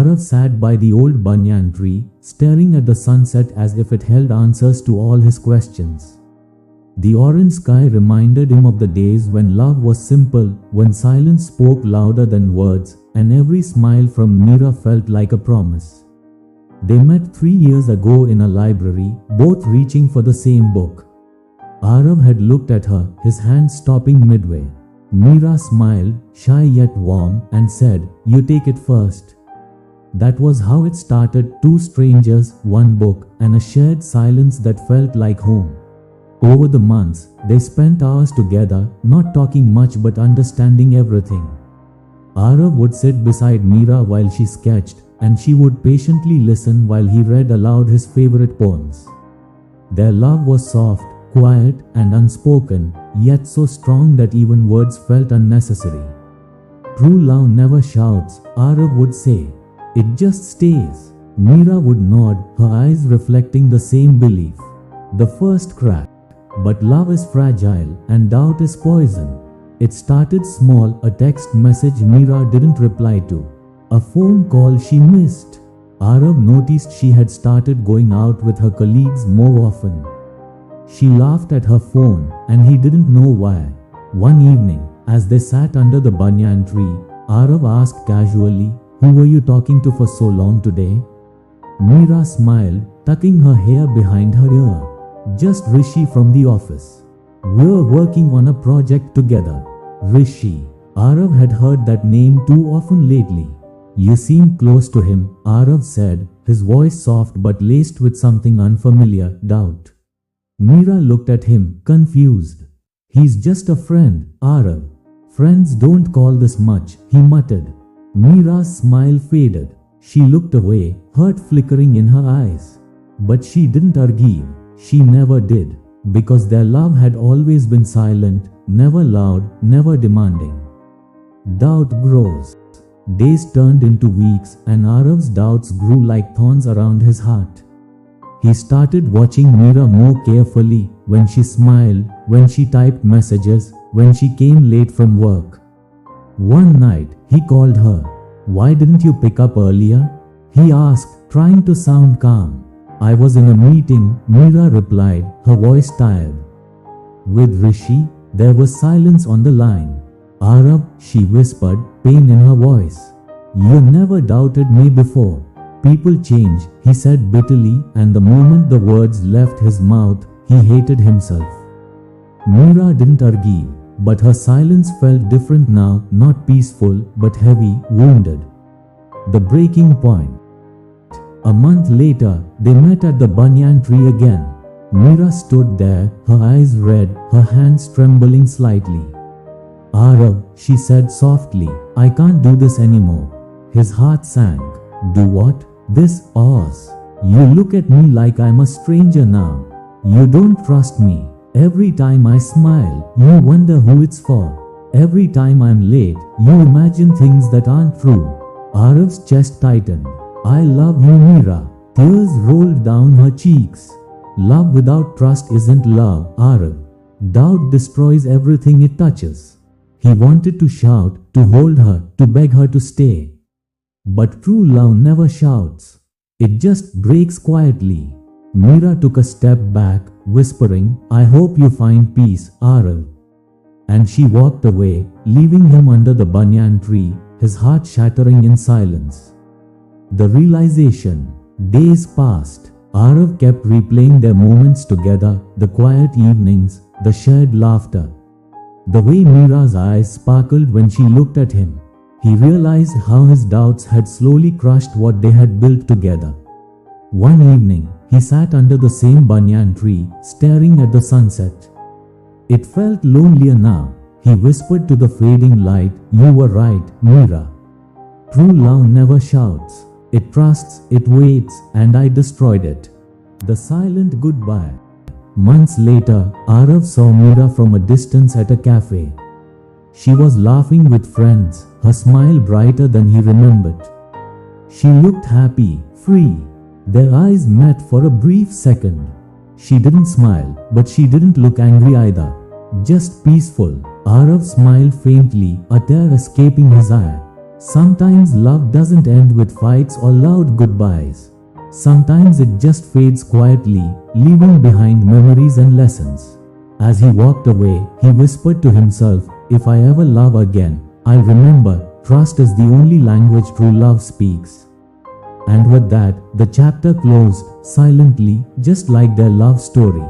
Arav sat by the old banyan tree, staring at the sunset as if it held answers to all his questions. The orange sky reminded him of the days when love was simple, when silence spoke louder than words, and every smile from Meera felt like a promise. They met 3 years ago in a library, both reaching for the same book. Arav had looked at her, his hand stopping midway. Meera smiled, shy yet warm, and said, "You take it first." That was how it started, 2 strangers, 1 book, and a shared silence that felt like home. Over the months, they spent hours together, not talking much but understanding everything. Arav would sit beside Meera while she sketched, and she would patiently listen while he read aloud his favorite poems. Their love was soft, quiet, and unspoken, yet so strong that even words felt unnecessary. "True love never shouts," Arav would say. "It just stays." Meera would nod, her eyes reflecting the same belief. The first crack. But love is fragile, and doubt is poison. It started small, a text message Meera didn't reply to, a phone call she missed. Arav noticed she had started going out with her colleagues more often. She laughed at her phone, and he didn't know why. One evening, as they sat under the banyan tree, Arav asked casually, "Who were you talking to for so long today?" Meera smiled, tucking her hair behind her ear. "Just Rishi from the office. We're working on a project together." Rishi. Arav had heard that name too often lately. "You seem close to him," Arav said, his voice soft but laced with something unfamiliar, doubt. Meera looked at him, confused. "He's just a friend, Arav. Friends don't call this much," he muttered. Meera's smile faded. She looked away, hurt flickering in her eyes. But she didn't argue. She never did, because their love had always been silent, never loud, never demanding. Doubt grows. Days turned into weeks, and Arav's doubts grew like thorns around his heart. He started watching Meera more carefully, when she smiled, when she typed messages, when she came late from work. One night, he called her. "Why didn't you pick up earlier?" he asked, trying to sound calm. "I was in a meeting," Meera replied, her voice tired. With Rishi, there was silence on the line. "Arav," she whispered, pain in her voice. "You never doubted me before." "People change," he said bitterly, and the moment the words left his mouth, he hated himself. Meera didn't argue, but her silence felt different now, not peaceful, but heavy, wounded. The breaking point. A month later, they met at the banyan tree again. Meera stood there, her eyes red, her hands trembling slightly. "Arav," she said softly, "I can't do this anymore." His heart sank. "Do what?" "This, Oz. You look at me like I'm a stranger now. You don't trust me. Every time I smile, you wonder who it's for. Every time I'm late, you imagine things that aren't true." Arav's chest tightened. "I love you, Meera." Tears rolled down her cheeks. Love without trust isn't love, Arav. Doubt destroys everything it touches. He wanted to shout, to hold her, to beg her to stay. But true love never shouts. It just breaks quietly. Meera took a step back, whispering, "I hope you find peace, Arav." And she walked away, leaving him under the banyan tree, his heart shattering in silence. The realization. Days passed. Arav kept replaying their moments together, the quiet evenings, the shared laughter. The way Meera's eyes sparkled when she looked at him. He realized how his doubts had slowly crushed what they had built together. One evening, he sat under the same banyan tree, staring at the sunset. It felt lonelier now. He whispered to the fading light, "You were right, Meera. True love never shouts. It trusts, it waits, and I destroyed it." The silent goodbye. Months later, Arav saw Meera from a distance at a cafe. She was laughing with friends, her smile brighter than he remembered. She looked happy, free. Their eyes met for a brief second. She didn't smile, but she didn't look angry either. Just peaceful. Arav smiled faintly, a tear escaping his eye. Sometimes love doesn't end with fights or loud goodbyes. Sometimes it just fades quietly, leaving behind memories and lessons. As he walked away, he whispered to himself, "If I ever love again, I'll remember, trust is the only language true love speaks." And with that, the chapter closed silently, just like their love story.